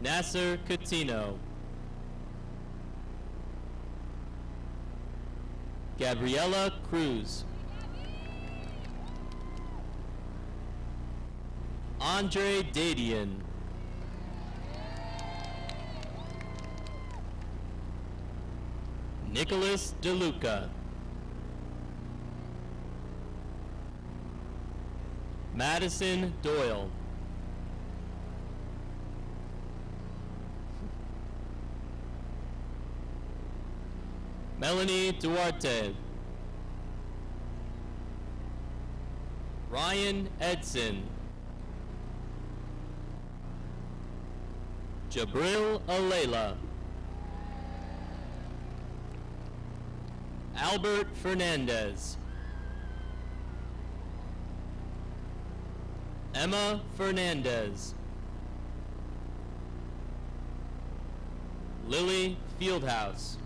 Nasser Catino, Gabriela Cruz, Andre Dadian, Nicholas DeLuca, Madison Doyle, Melanie Duarte, Ryan Edson, Jabril Alela, Albert Fernandez, Emma Fernandez, Lily Fieldhouse,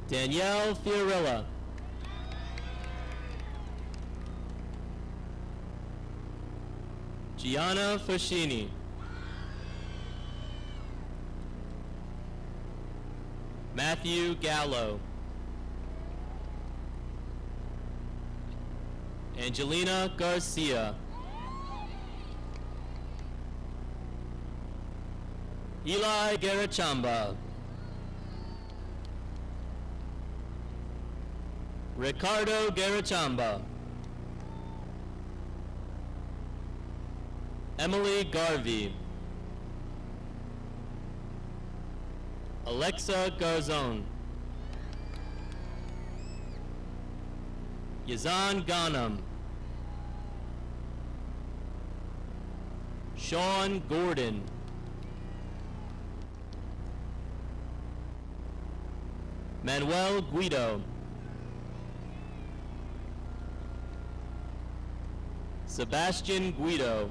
Danielle Fiorella, Gianna Fascini, Matthew Gallo, Angelina Garcia, Eli Garachamba, Ricardo Garachamba, Emily Garvey, Alexa Garzon, Yazan Ghanem, Sean Gordon, Manuel Guido, Sebastian Guido,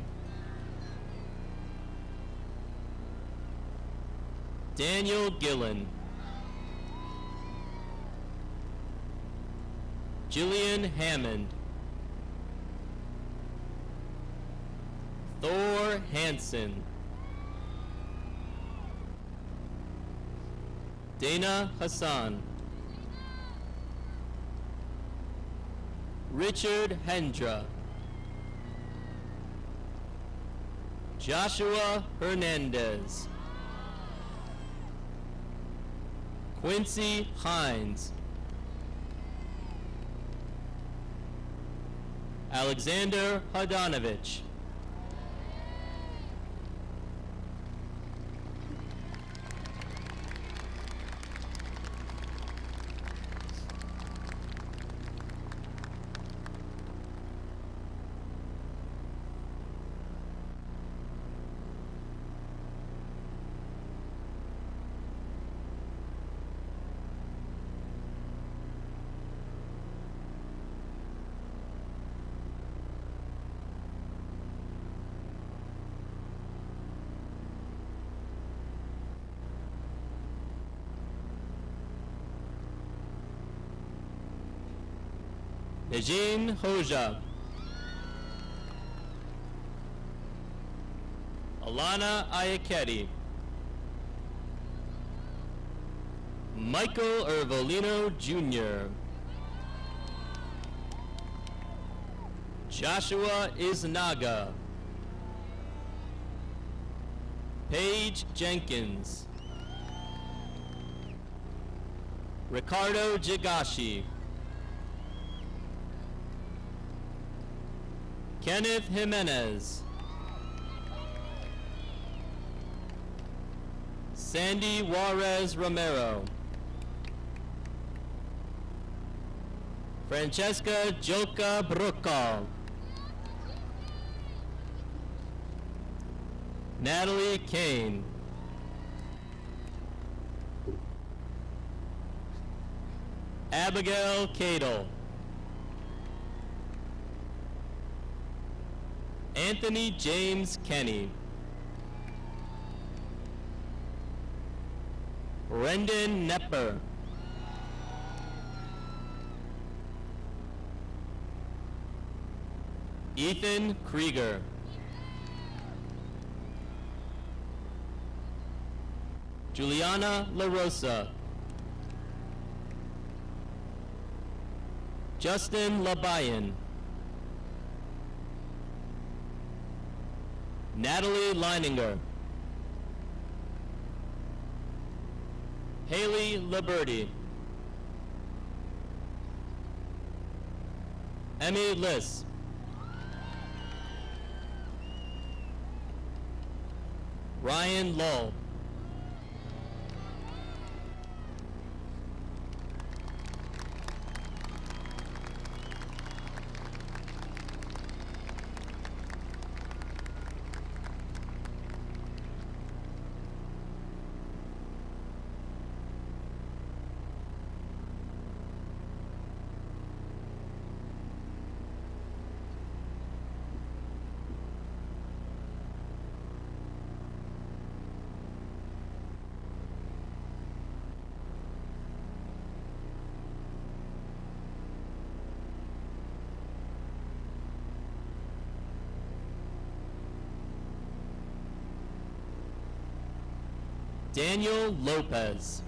Daniel Gillen, Jillian Hammond, Thor Hansen, Dana Hassan, Richard Hendra, Joshua Hernandez, Quincy Hines, Alexander Hadanovich, Najin Hoja, Alana Iacchetti, Michael Ervolino Jr., Joshua Isnaga. Paige Jenkins. Ricardo Jigashi. Kenneth Jimenez. Sandy Juarez Romero. Francesca Joka Bruckal. Natalie Kane. Abigail Cadle. Anthony James Kenny. Brendan Nepper. Ethan Krieger. Juliana LaRosa. Justin Labayan. Natalie Leininger. Haley Liberty. Emmy Liss. Ryan Lull. Daniel Lopez.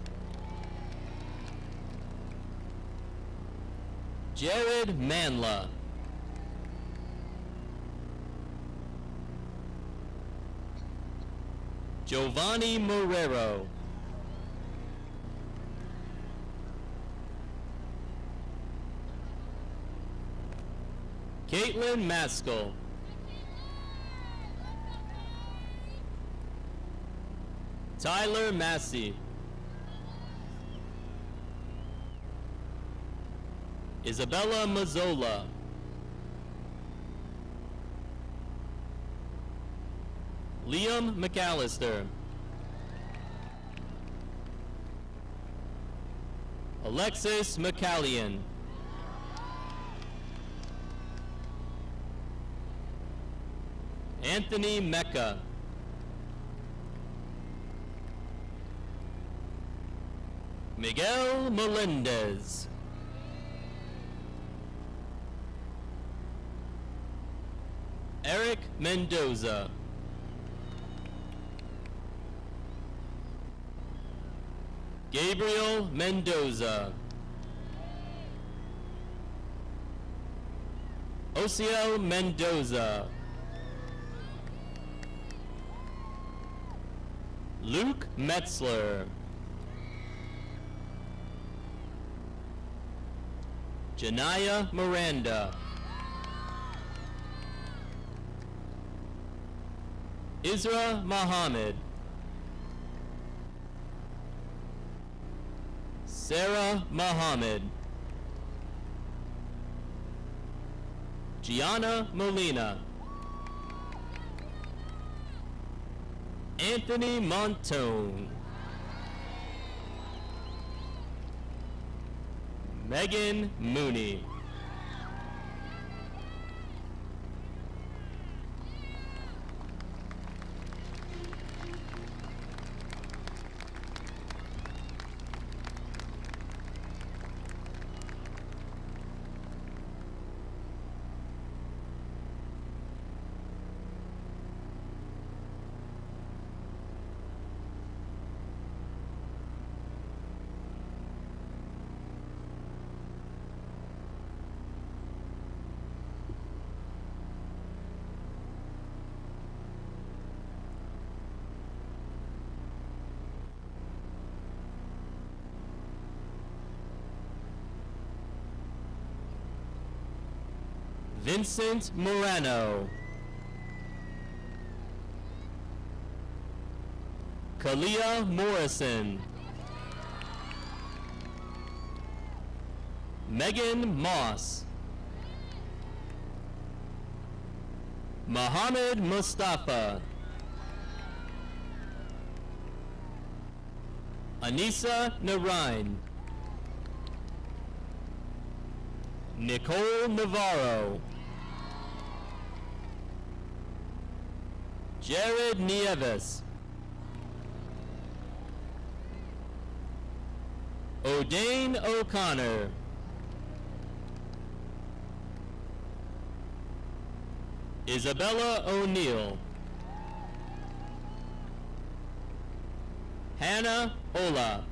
Jared Manla. Giovanni Morero. Caitlin Maskell. Tyler Massey. Isabella Mazzola. Liam McAllister. Alexis McCallion. Anthony Mecca. Miguel Melendez. Eric Mendoza. Gabriel Mendoza. Osiel Mendoza. Luke Metzler. Janaya Miranda. Isra Muhammad. Sarah Muhammad. Gianna Molina. Anthony Montone. Megan Mooney. Vincent Morano. Kalia Morrison. Megan Moss. Mohammed Mustafa. Anissa Narain. Nicole Navarro. Jared Nieves. O'Dane O'Connor. Isabella O'Neill. Hannah Ola.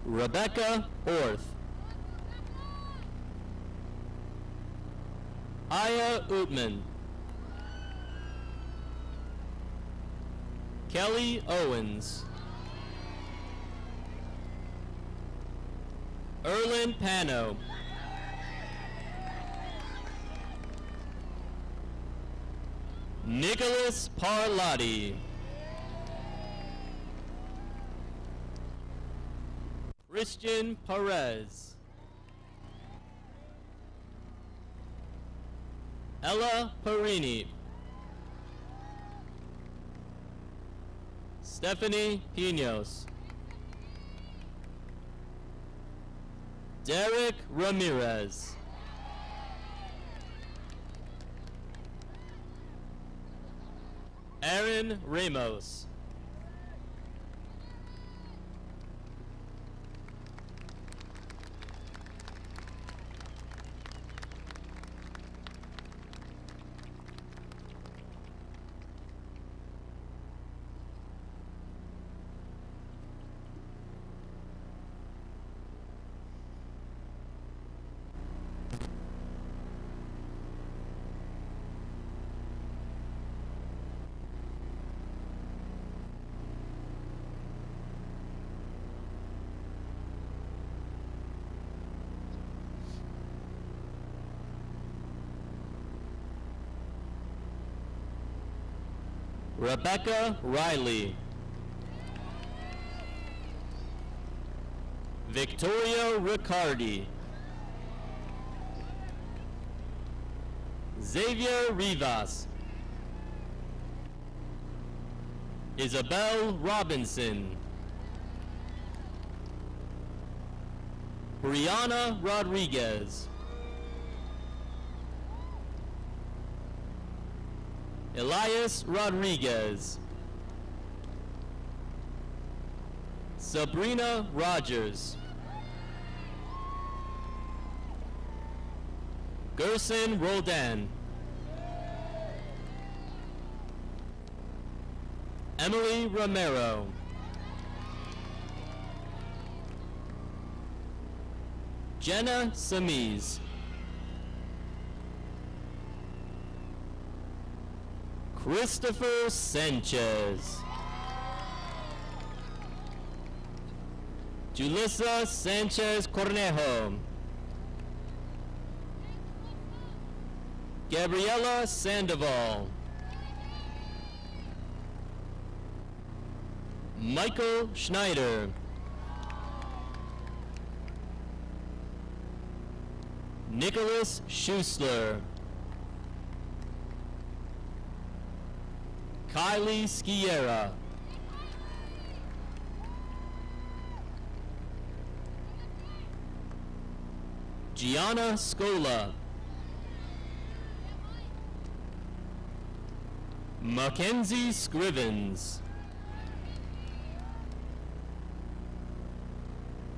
Rebecca Orth. Aya Utman. Kelly Owens. Erlyn Pano. Nicholas Parlati. Christian Perez. Ella Perini. Stephanie Pinos. Derek Ramirez. Aaron Ramos. Rebecca Riley. Victoria Riccardi. Xavier Rivas. Isabel Robinson. Brianna Rodriguez. Elias Rodriguez. Sabrina Rogers. Gerson Roldan. Emily Romero. Jenna Samiz. Christopher Sanchez. Julissa Sanchez Cornejo. Gabriela Sandoval. Michael Schneider. Nicholas Schussler. Kylie Skiera. Gianna Scola. Mackenzie Scrivens.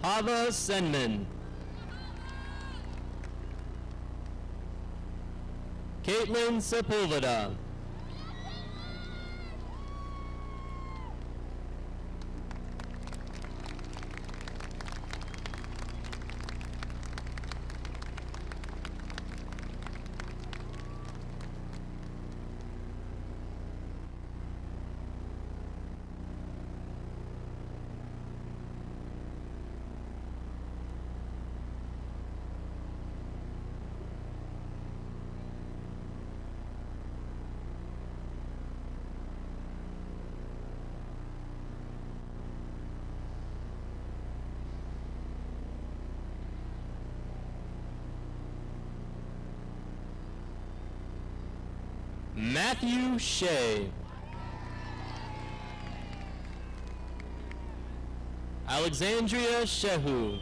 Hava Senman. Caitlin Sepulveda. Matthew Shea. Alexandria Shehu.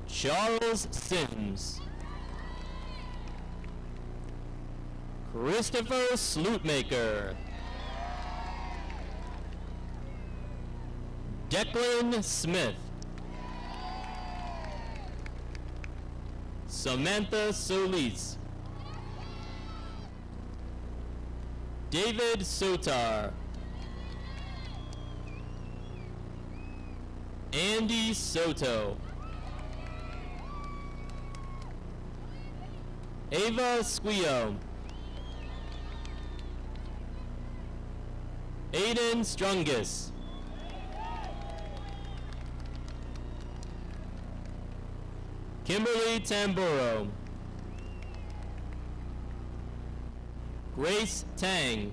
Charles Sims. Christopher Slootmaker. Declan Smith. Samantha Solis. David Sotar. Andy Soto. Ava Squio. Aiden Strungus. Kimberly Tamburo. Grace Tang.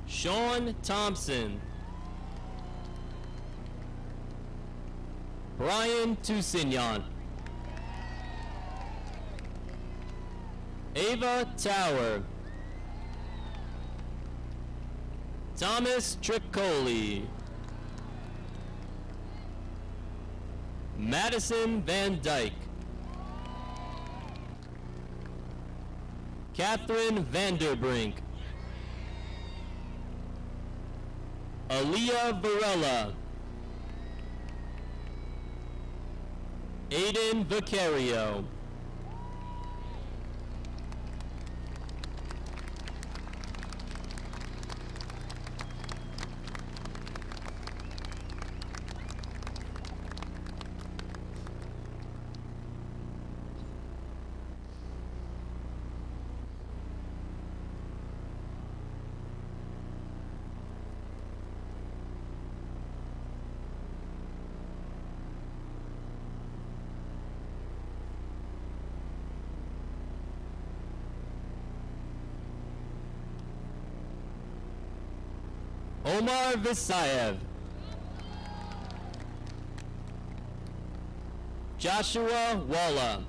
Sean Thompson. Brian Toussignon. Ava Tower. Thomas Triccoli. Madison Van Dyke. Catherine Vanderbrink. Aaliyah Varela. Aiden Vicario. Omar Visayev. Joshua Walla.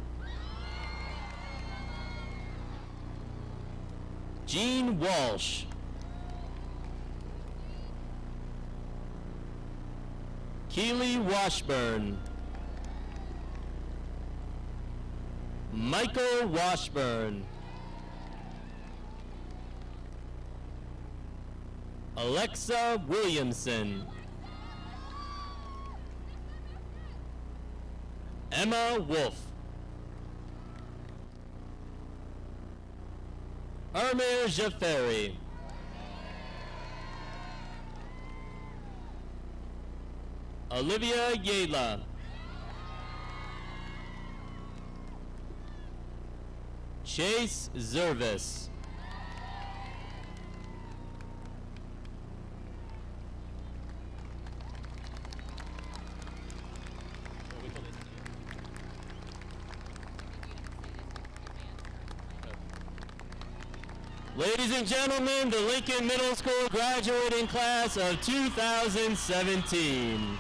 Gene Walsh. Keely Washburn. Michael Washburn. Alexa Williamson. Emma Wolf. Amir Jafari. Olivia Yela. Chase Zervis. Ladies and gentlemen, the Lincoln Middle School graduating class of 2017.